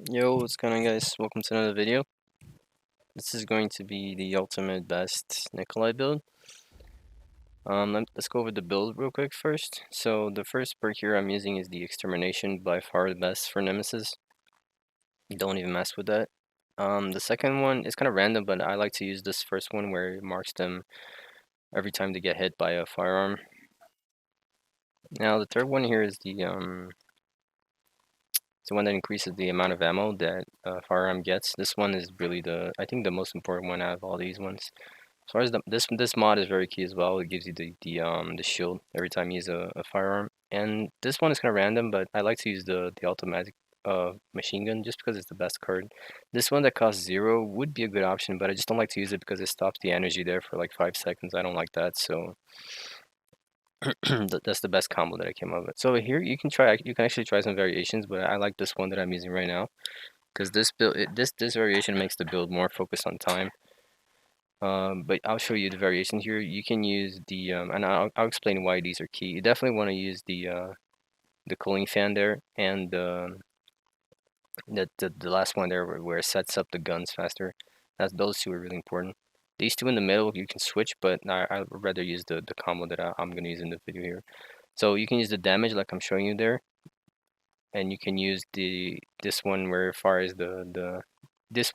Yo, what's going on, guys? Welcome to another video. This is going to be the ultimate best Nikolai build. Let's go over the build real quick first. So the first perk here I'm using is the Extermination, by far the best for Nemesis. Don't even mess with that. The second one is kind of random, but I like to use this first one where it marks them every time they get hit by a firearm. Now the third one here is the it's the one that increases the amount of ammo that firearm gets. This one is really I think the most important one out of all these ones. As far as this mod is very key as well. It gives you the shield every time you use a firearm. And this one is kind of random, but I like to use the automatic machine gun just because it's the best card. This one that costs 0 would be a good option, but I just don't like to use it because it stops the energy there for like 5 seconds. I don't like that, so that's the best combo that I came up with. So here you can actually try some variations, but I like this one that I'm using right now because this variation makes the build more focused on time. But I'll show you the variations here. You can use and I'll explain why these are key. You definitely want to use the cooling fan there, and the last one there where it sets up the guns faster. Those two are really important. These two in the middle you can switch, but I'd rather use the combo that I'm gonna use in the video here. So you can use the damage like I'm showing you there, and you can use this one where as far as this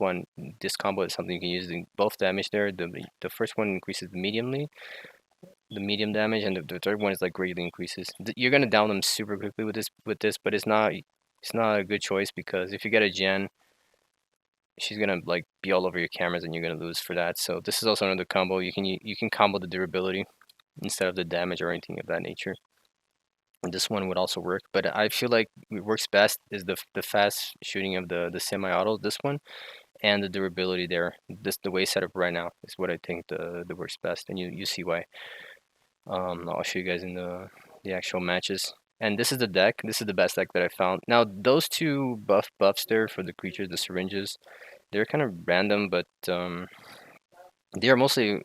combo is something you can use both damage there. The first one increases the medium damage, and the third one is like greatly increases. You're gonna down them super quickly with this, but it's not a good choice because if you get a gen, she's gonna like be all over your cameras and you're gonna lose for that. So this is also another combo. You can combo the durability instead of the damage or anything of that nature. And this one would also work, but I feel like it works best is the fast shooting of the semi-auto, this one, and the durability there. The way it's set up right now is what I think the works best, and you see why. I'll show you guys in the actual matches. And this is the deck. This is the best deck that I found. Now those two buffs there for the creatures, the syringes, they're kind of random, but they are mostly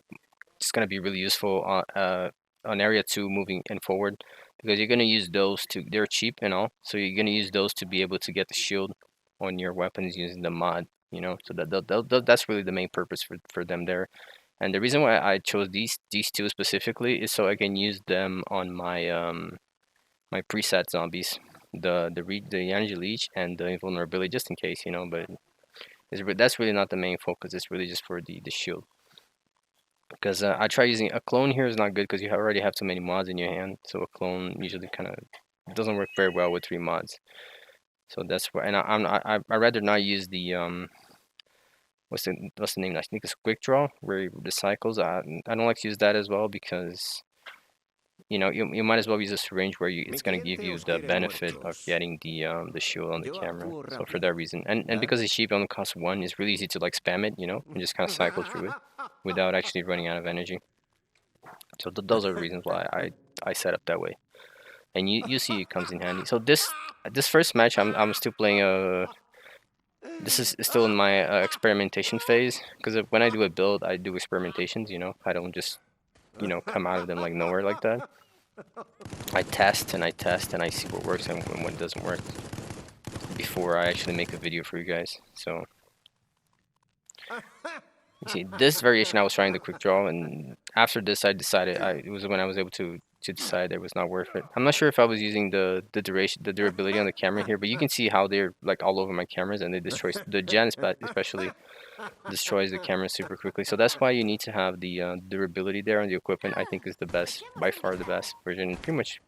just gonna be really useful on area 2 moving and forward because you're gonna use those to. They're cheap and all, so you're gonna use those to be able to get the shield on your weapons using the mod. So that's really the main purpose for them there. And the reason why I chose these two specifically is so I can use them on my preset zombies, the energy leech and the invulnerability, just in case, But that's really not the main focus. It's really just for the shield. Because I try using a clone here is not good because you already have too many mods in your hand. So a clone usually kind of doesn't work very well with 3 mods. So that's why, and I rather not use the what's the name? I think it's quick draw where it recycles. I don't like to use that as well because you might as well use a syringe where it's gonna give you the benefit of getting the shield on the camera. So for that reason, and because it's cheap, it only costs 1, it's really easy to like spam it, and just kind of cycle through it without actually running out of energy. So those are the reasons why I set up that way, and you see it comes in handy. So this first match I'm still playing this is still in my experimentation phase because when I do a build I do experimentations. I don't just come out of them like nowhere like that. I test and I test and I see what works and what doesn't work before I actually make a video for you guys. So you see, this variation I was trying the quick draw, and after this I decided it was when I was able to decide it was not worth it. I'm not sure if I was using the durability on the camera here, but you can see how they're like all over my cameras and they destroy the gen especially destroys the camera super quickly. So that's why you need to have the durability there on the equipment. I think is the best, by far the best version. Pretty much,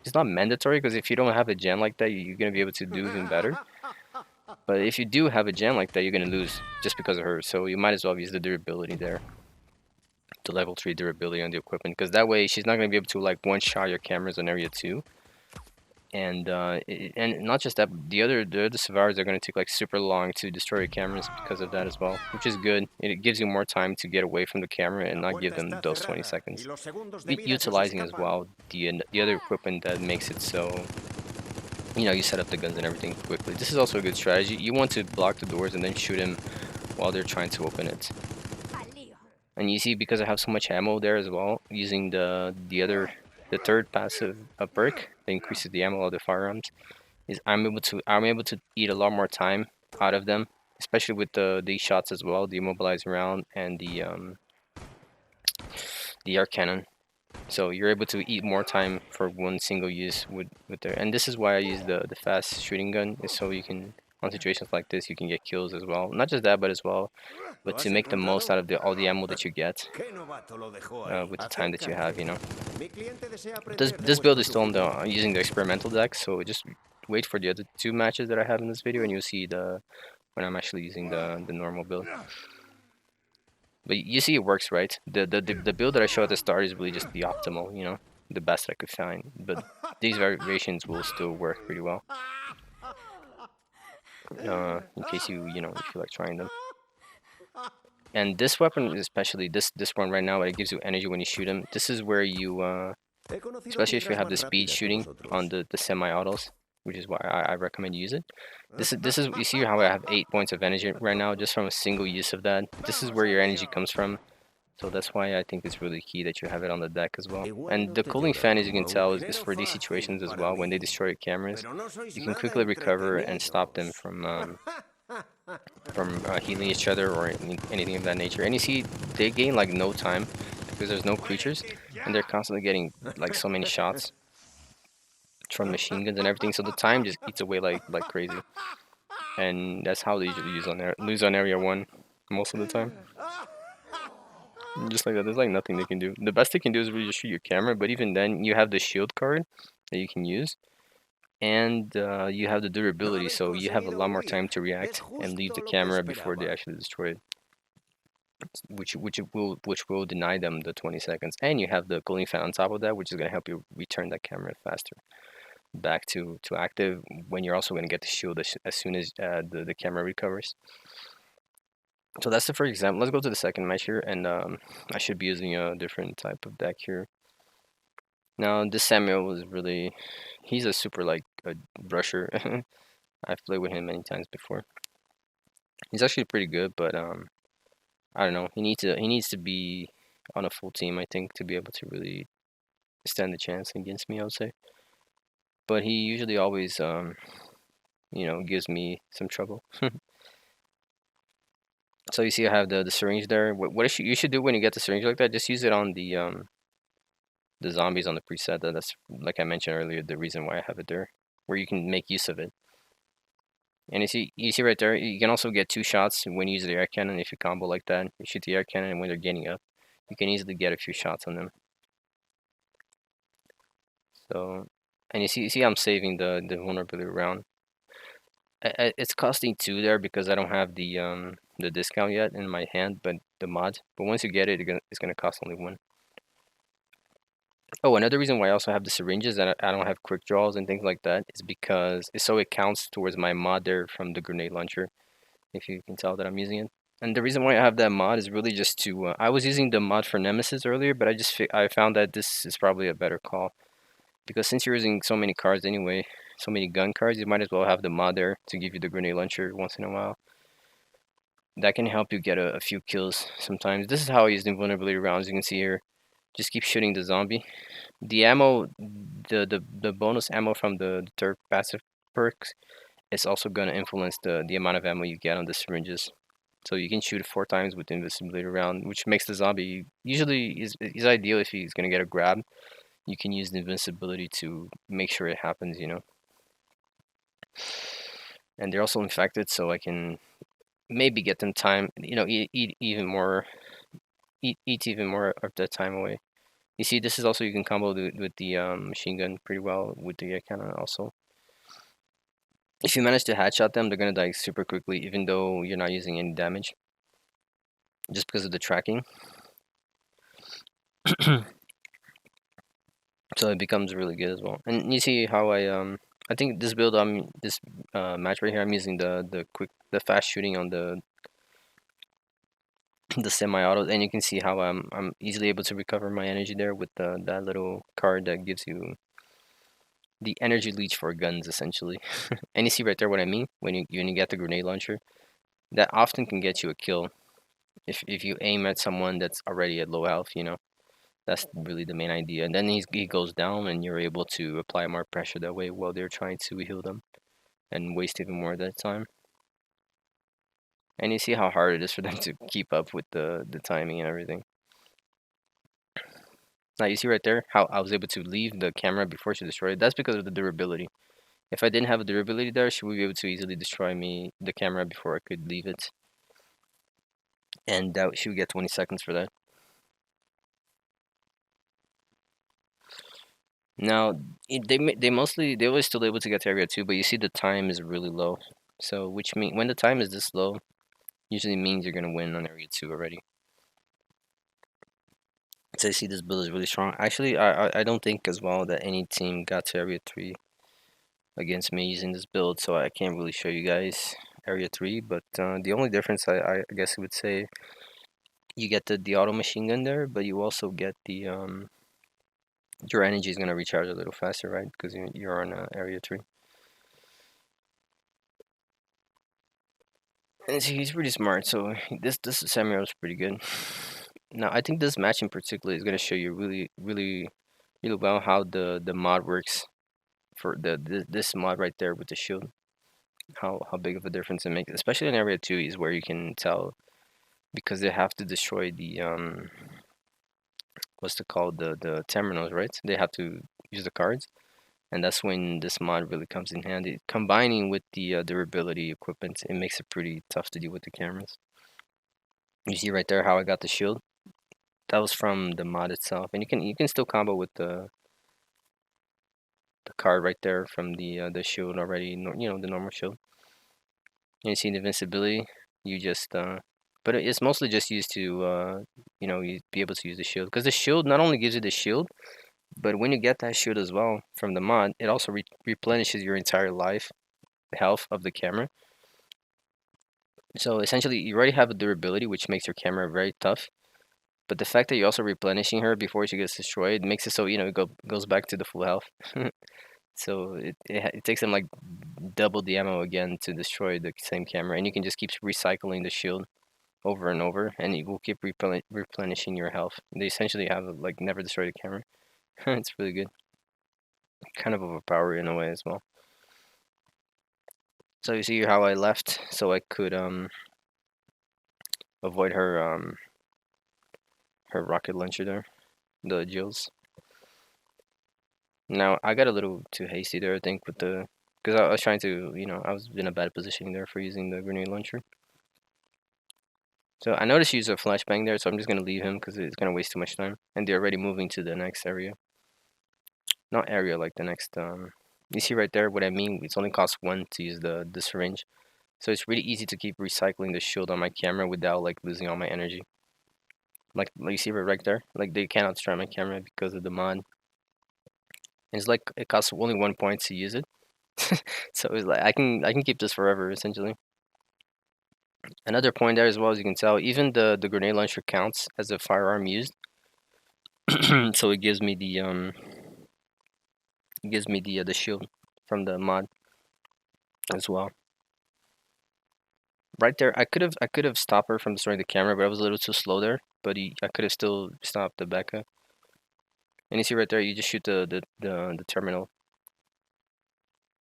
it's not mandatory because if you don't have a gen like that, you're gonna be able to do even better. But if you do have a gen like that, you're gonna lose just because of her. So you might as well use the durability there, the level 3 durability on the equipment, because that way she's not gonna be able to like one-shot your cameras on area 2. And not just that, the other survivors are going to take like super long to destroy your cameras because of that as well, which is good. It gives you more time to get away from the camera and not give them those 20 seconds. Utilizing as well the other equipment that makes it so you set up the guns and everything quickly. This is also a good strategy. You want to block the doors and then shoot them while they're trying to open it. And you see, because I have so much ammo there as well, using the third passive perk that increases the ammo of the firearms, is I'm able to eat a lot more time out of them, especially with these shots as well, the immobilizing round and the air cannon. So you're able to eat more time for one single use with there. And this is why I use the fast shooting gun, is so you can, on situations like this, you can get kills as well. Not just that, but as well, but to make the most out of all the ammo that you get with the time that you have, you know. This build is still on the using the experimental deck, so just wait for the other two matches that I have in this video, and you'll see when I'm actually using the normal build. But you see it works, right? The build that I showed at the start is really just the optimal, you know, the best I could find. But these variations will still work pretty well. In case you feel like trying them. And this weapon, especially this one right now, it gives you energy when you shoot him. This is where you, especially if you have the speed shooting on the semi-autos, which is why I recommend you use it. This is you see how I have 8 points of energy right now just from a single use of that. This is where your energy comes from. So that's why I think it's really key that you have it on the deck as well. And the cooling fan, as you can tell, is for these situations as well. When they destroy your cameras, you can quickly recover and stop them from healing each other or anything of that nature. And you see, they gain like no time because there's no creatures, and they're constantly getting like so many shots from machine guns and everything. So the time just eats away like crazy, and that's how they usually lose on area 1 most of the time. Just like that, there's like nothing they can do. The best they can do is really just shoot your camera, but even then, you have the shield card that you can use, and you have the durability, so you have a lot more time to react and leave the camera before they actually destroy it, which will deny them the 20 seconds. And you have the cooling fan on top of that, which is going to help you return that camera faster back to active, when you're also going to get the shield as soon as the camera recovers. So that's the first example. Let's go to the second match here, and I should be using a different type of deck here. Now, this Samuel was really, he's a super like a rusher. I've played with him many times before. He's actually pretty good, but I don't know. He needs to be on a full team, I think, to be able to really stand a chance against me, I would say. But he usually always gives me some trouble. So you see, I have the syringe there. What you should do when you get the syringe like that? Just use it on the zombies on the preset. That's, like I mentioned earlier, the reason why I have it there, where you can make use of it. And you see right there, you can also get 2 shots when you use the air cannon. If you combo like that, you shoot the air cannon, and when they're getting up, you can easily get a few shots on them. So, and you see I'm saving the vulnerability round. It's costing 2 there because I don't have the discount yet in my hand, but the mod. But once you get it, it's gonna cost only 1. Oh, another reason why I also have the syringes and I don't have quick draws and things like that is because so it counts towards my mod there from the grenade launcher, if you can tell that I'm using it. And the reason why I have that mod is really just to I was using the mod for Nemesis earlier, but I found that this is probably a better call, because since you're using so many cards anyway, so many gun cards, you might as well have the mod there to give you the grenade launcher once in a while. That can help you get a few kills sometimes. This is how I use the invulnerability rounds. You can see here, just keep shooting the zombie. The ammo, the bonus ammo from the third passive perks is also going to influence the amount of ammo you get on the syringes. So you can shoot it 4 times with the invisibility round, which makes the zombie usually is ideal if he's going to get a grab. You can use the invincibility to make sure it happens, you know. And they're also infected, so I can maybe get them time, you know, eat even more of the time away. You see, this is also, you can combo with the machine gun pretty well with the air cannon also. If you manage to headshot them, they're gonna die super quickly, even though you're not using any damage, just because of the tracking. So it becomes really good as well. And you see how I think this build, this match right here, I'm using the fast shooting on the semi-autos, and you can see how I'm easily able to recover my energy there with that little card that gives you the energy leech for guns, essentially. And you see right there what I mean when you get the grenade launcher. That often can get you a kill if you aim at someone that's already at low health, you know. That's really the main idea. And then he goes down, and you're able to apply more pressure that way while they're trying to heal them and waste even more of that time. And you see how hard it is for them to keep up with the timing and everything. Now you see right there how I was able to leave the camera before she destroyed it. That's because of the durability. If I didn't have a durability there, she would be able to easily destroy me the camera before I could leave it. And that she would get 20 seconds for that. Now they always still able to get to area 2, but you see the time is really low. So which mean when the time is this low, usually means you're gonna win on area 2 already. So you see this build is really strong. Actually, I don't think as well that any team got to area 3 against me using this build, so I can't really show you guys area 3. But the only difference I guess I would say you get the auto machine gun there, but you also get the your energy is gonna recharge a little faster, right? Because you're on area 3. And so he's pretty smart, so this Samuel is pretty good. Now I think this match in particular is gonna show you really well how the mod works for this mod right there with the shield. How big of a difference it makes, especially in area 2 is where you can tell because they have to destroy the what's it called the terminals, right? They have to use the cards, and that's when this mod really comes in handy. Combining with the durability equipment, it makes it pretty tough to deal with the cameras. You see right there how I got the shield. That was from the mod itself, and you can still combo with the card right there from the shield already. You know the normal shield. And you see the invincibility. You just but it's mostly just used to you know you be able to use the shield because the shield not only gives you the shield, but when you get that shield as well from the mod, it also replenishes your entire life health of the camera. So essentially, you already have a durability, which makes your camera very tough. But the fact that you're also replenishing her before she gets destroyed makes it so you know it goes back to the full health. So it takes them like double the ammo again to destroy the same camera, and you can just keep recycling the shield over and over, and it will keep replenishing your health. They essentially have like never destroyed a camera. It's really good, kind of overpowered in a way as well. So you see how I left, so I could avoid her rocket launcher there, the Jills. Now I got a little too hasty there, I think, with the because I was trying to, you know, I was in a bad position there for using the grenade launcher. So I noticed you use a flashbang there, so I'm just gonna leave him because it's gonna waste too much time. And they're already moving to the next area. Not area, like the next you see right there what I mean? It's only costs 1 to use the syringe. So it's really easy to keep recycling the shield on my camera without like losing all my energy. Like you see right there? Like they cannot destroy my camera because of the mod. And it's like it costs only 1 point to use it. So it's like I can keep this forever essentially. Another point there as well, as you can tell, even the grenade launcher counts as a firearm used. So it gives me the shield from the mod as well. Right there, I could have stopped her from destroying the camera, but I was a little too slow there. But I could have still stopped the Becca. And you see right there, you just shoot the terminal.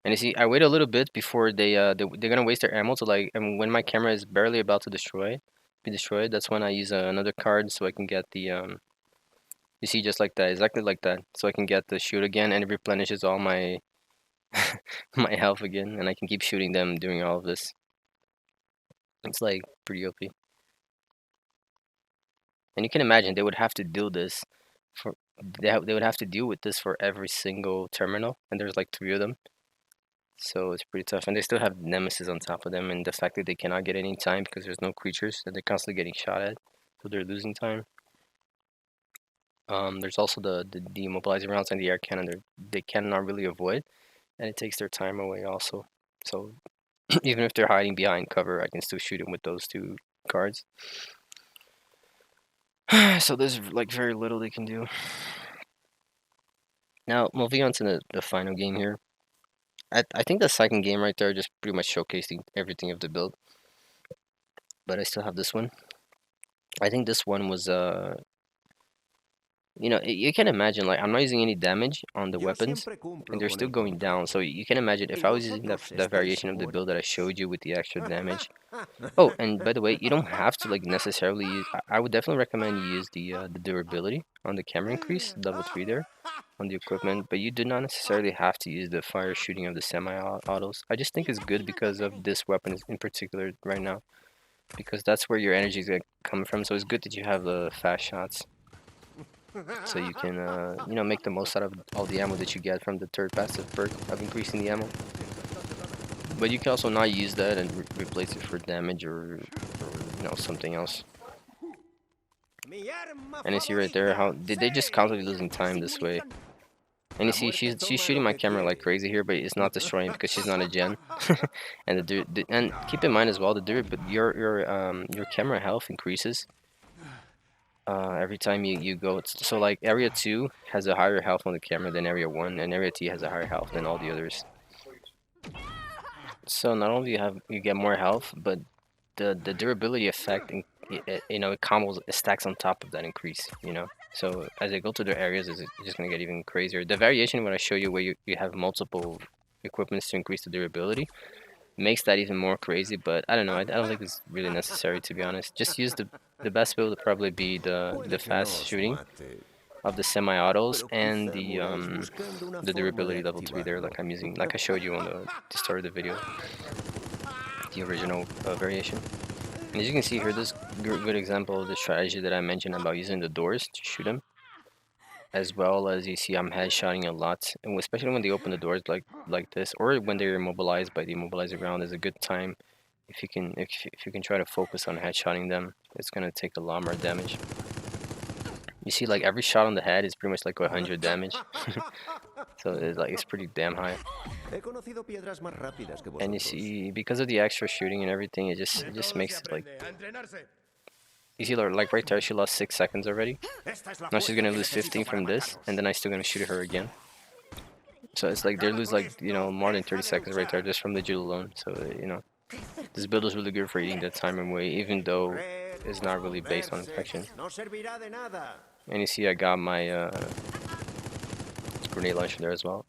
And you see, I wait a little bit before they're gonna waste their ammo to like, and when my camera is barely about to be destroyed, that's when I use another card so I can get the you see just like that, exactly like that, so I can get the shoot again and it replenishes all my my health again, and I can keep shooting them during all of this. It's like pretty OP. And you can imagine they would have to do this for they would have to deal with this for every single terminal, and there's like 3 of them. So it's pretty tough, and they still have Nemesis on top of them, and the fact that they cannot get any time because there's no creatures that they're constantly getting shot at, so they're losing time. There's also the demobilizing rounds and the air cannon. They cannot really avoid, and it takes their time away also. So even if they're hiding behind cover, I can still shoot them with those 2 cards. So there's like very little they can do. Now moving on to the final game here. I think the second game right there just pretty much showcasing everything of the build. But I still have this one. I think this one was you know, you can imagine, like, I'm not using any damage on the Yo weapons, siempre and cumplo they're con still el going down. So contrato. you can imagine if ¿Y I was using vosotros that estáis variation of the build that I seguros? showed you with the extra damage. Oh, and by the way, you don't have to like necessarily use. I would definitely recommend you use the durability on the camera increase, level 3 there, on the equipment, but you do not necessarily have to use the fire shooting of the semi-autos. I just think it's good because of this weapon in particular right now, because that's where your energy is gonna come from. So it's good that you have the fast shots, so you can you know, make the most out of all the ammo that you get from the third passive perk of increasing the ammo. But you can also not use that and replace it for damage or you know, something else. Mi arma And you see right there how favorita. they just constantly ¡Sí! losing ¡Armas time sin this way. munición! And you La see muerte she's toma shooting lo my que camera like quiere. crazy here, but it's not destroying because she's not a gen. And and keep in mind as well, your camera health increases every time you go. So like area 2 has a higher health on the camera than area 1, and area 2 has a higher health than all the others. So not only you get more health, but the durability effect, you know, it stacks on top of that increase, you know. So as they go to their areas, it's just gonna get even crazier. The variation when I show you where you have multiple equipments to increase the durability makes that even more crazy. But I don't know. I don't think it's really necessary, to be honest. Just use the best build would probably be the Puede que no fast os shooting mate, of the semi-autos pero and quizá muráis buscando una the forma de durability level 3 there, activarlo. like I'm using, like I showed you on the start of the video, the original variation. And as you can see here, this good example of the strategy that I mentioned about using the doors to shoot them, as well as you see I'm headshotting a lot, and especially when they open the doors like this, or when they're immobilized by the immobilizer ground, is a good time if if you can try to focus on headshotting them. It's gonna take a lot more damage. You see, like every shot on the head is pretty much like 100 damage, so it's pretty damn high. He conocido piedras más rápidas que And you vosotros. see, because of the extra shooting and everything, it just makes it like, ¡A entrenarse! you see, like right there, she lost 6 seconds already. Esta es la Now she's fuerza gonna que lose necesito 15 para from this, mataros. and then I still gonna shoot her again. So it's like they Acaba lose con like, you know, esto. more than Deja 30 de seconds right there luchar. just from the Jewel alone. So you know, this build is really good for eating that time away, even though Correr, it's not really based on esconderse, infection. no servirá de nada. And you see, I got my grenade launcher there as well.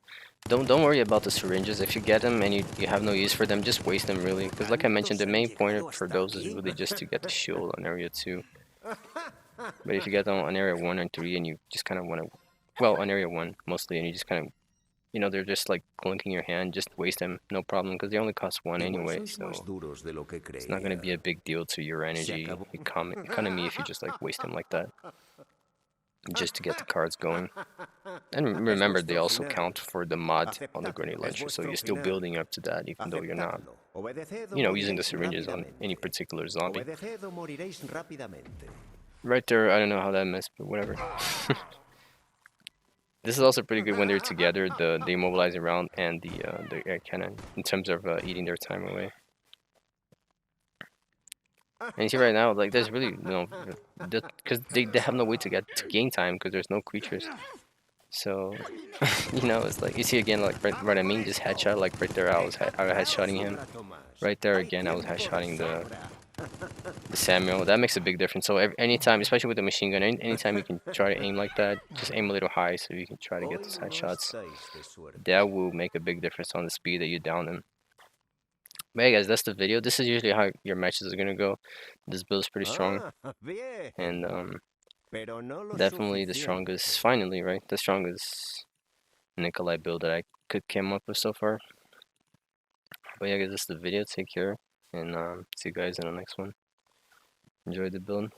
Don't worry about the syringes. If you get them and you have no use for them, just waste them really. Because like I mentioned, the ¿Cuántos han main llegado point for hasta those is aquí? really just to get the shield on area 2. But if you get them on area 1 and 3 and you just kind of want to, well, on area 1 mostly, and you just kind of, you know, they're just like clinking your hand, just waste them, no problem, because they only cost 1 Igual anyway, sois más so duros de lo que it's not going to creía. be a big deal to your Se energy acabó. economy if you just like waste them like that, just to get the cards going. And Es remember, they vuestro also final. count for the mod on the Aceptadlo. grenade Es launcher, so vuestro you're still final. building up to that, even though you're not, Aceptadlo. Obedeced o you know, using the moriréis syringes on any rápidamente. particular zombie. Obedeced o moriréis rápidamente. Right there, I don't know how that missed, but whatever. This is also pretty good when they're together, the immobilizing round and the air cannon, in terms of eating their time away. And you see right now, like there's really no, because they have no way to get to gain time because there's no creatures. So, you know, it's like you see again, like right I mean, just headshot, like right there, I was headshotting him. Right there again, I was headshotting the Samuel. That makes a big difference. So anytime, especially with the machine gun, anytime you can try to aim like that, just aim a little high so you can try to get Hoy those no headshots. estáis de suerte. That will make a big difference on the speed that you down them. But hey guys, that's the video. This is usually how your matches are gonna go. This build is pretty strong, Bien. and Pero no lo definitely the suficiente. strongest. Finally, right, the strongest Nikolai build that I could come up with so far. But yeah, guys, that's the video. Take care, and see you guys in the next one. Enjoy the build.